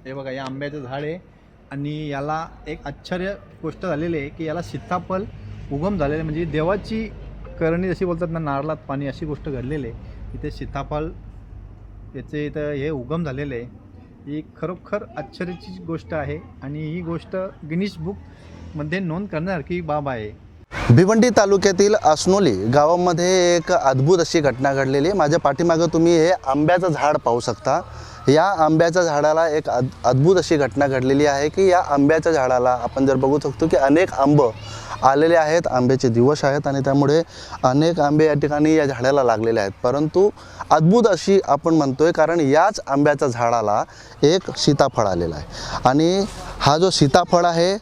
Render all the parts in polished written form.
हे बघा, या आंब्याचं झाड आहे आणि याला एक आश्चर्य गोष्ट झालेली आहे की याला सीताफळ उगम झालेलं आहे. म्हणजे देवाची करणी जशी बोलतात ना, नारळात पाणी, अशी गोष्ट घडलेली आहे. इथे सीताफळ याचे इथं हे उगम झालेलं आहे. ही खरोखर आश्चर्याची गोष्ट आहे आणि ही गोष्ट गिनीज बुकमध्ये नोंद करण्यासारखी बाब आहे. भिवंडी तालुक्यातील असनोली गावामध्ये एक अद्भुत अशी घटना घडलेली आहे. माझ्या पाठीमागं तुम्ही हे आंब्याचं झाड पाहू शकता. या आंब्याच्या झाडाला एक अद्भुत अशी घटना घडलेली आहे की या आंब्याच्या झाडाला आपण जर बघू शकतो की अनेक आंब आलेले आहेत, आंब्याचे दिवस आहेत आणि त्यामुळे अनेक आंबे या ठिकाणी या झाडाला लागलेले आहेत. परंतु अद्भुत अशी आपण म्हणतोय कारण याच आंब्याच्या झाडाला एक सीताफळ आलेला आहे आणि हा जो सीताफळ आहे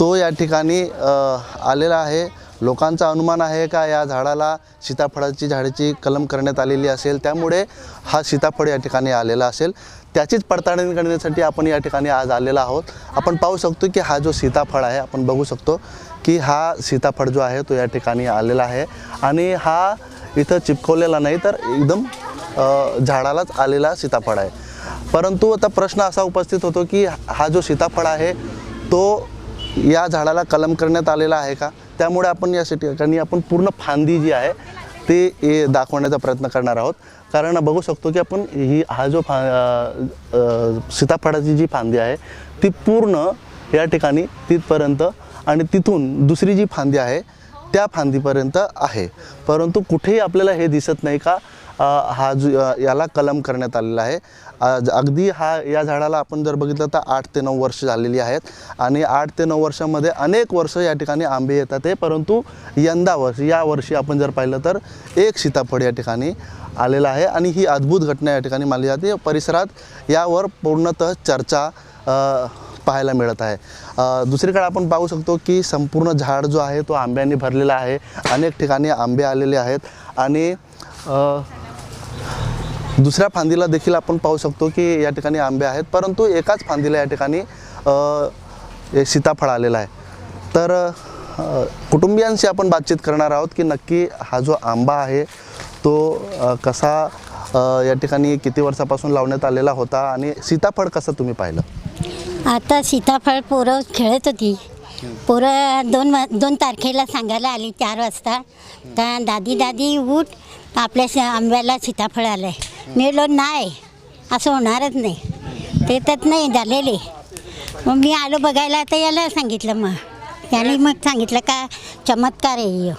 तो या ठिकाणी आलेला आहे. लोकांचा अनुमान आहे का या झाडाला सीताफळाची झाडाची कलम करण्यात आलेली असेल, त्यामुळे हा सीताफळ या ठिकाणी आलेला असेल. त्याचीच पडताळणी करण्यासाठी आपण या ठिकाणी आज आलेलो आहोत. आपण पाहू शकतो की हा जो सीताफळ आहे, आपण बघू शकतो की हा सीताफळ जो आहे तो या ठिकाणी आलेला आहे आणि हा इथं चिपकवलेला नाही तर एकदम झाडालाच आलेला सीताफळ आहे. परंतु आता प्रश्न असा उपस्थित होतो की हा जो सीताफळ आहे तो या झाडाला कलम करण्यात आलेला आहे का. त्यामुळे आपण या ठिकाणी आपण पूर्ण फांदी जी आहे ते दाखवण्याचा प्रयत्न करणार आहोत. कारण बघू शकतो की आपण हा जो सीताफळाची जी फांदी आहे ती पूर्ण या ठिकाणी तिथपर्यंत आणि तिथून दुसरी जी फांदी आहे त्या फांदीपर्यंत आहे. परंतु कुठेही आपल्याला हे दिसत नाही का हा जो याला कलम करण्यात आलेला आहे. अगदी या झाडाला आपण जर बघितलं तर 8 ते 9 वर्ष झालेली आहेत आणि 8 ते 9 वर्षामध्ये अनेक वर्ष या ठिकाणी आंबे येतात आहे. परंतु या वर्षी आपण जर पाहिलं तर एक सीताफळ या ठिकाणी आलेलं आहे आणि ही अद्भुत घटना या ठिकाणी मानली जाते. परिसरात यावर पूर्णतः चर्चा पाहायला मिळत आहे. दुसरीकडे आपण पाहू शकतो की संपूर्ण झाड जो आहे तो आंब्याने भरलेला आहे. अनेक ठिकाणी आंबे आलेले आहेत आणि दुसऱ्या फांदीला देखील आपण पाहू शकतो की या ठिकाणी आंबे आहेत, परंतु एकाच फांदीला या ठिकाणी सीताफळ आलेला आहे. तर कुटुंबियांशी आपण बातचीत करणार आहोत की नक्की हा जो आंबा आहे तो कसा या ठिकाणी किती वर्षापासून लावण्यात आलेला होता आणि सीताफळ कसं तुम्ही पाहिलं. आता सीताफळ पोरं खेळत होती. पोरं दोन तारखेला सांगायला आली 4 वाजता का दादी उठ, आपल्या आंब्याला सीताफळ आलं आहे. मी बोललो नाही, असं होणारच नाही, ते तर नाही झालेले. मग मी आलो बघायला तर याला सांगितलं, मग त्याने मग सांगितलं का चमत्कार आहे.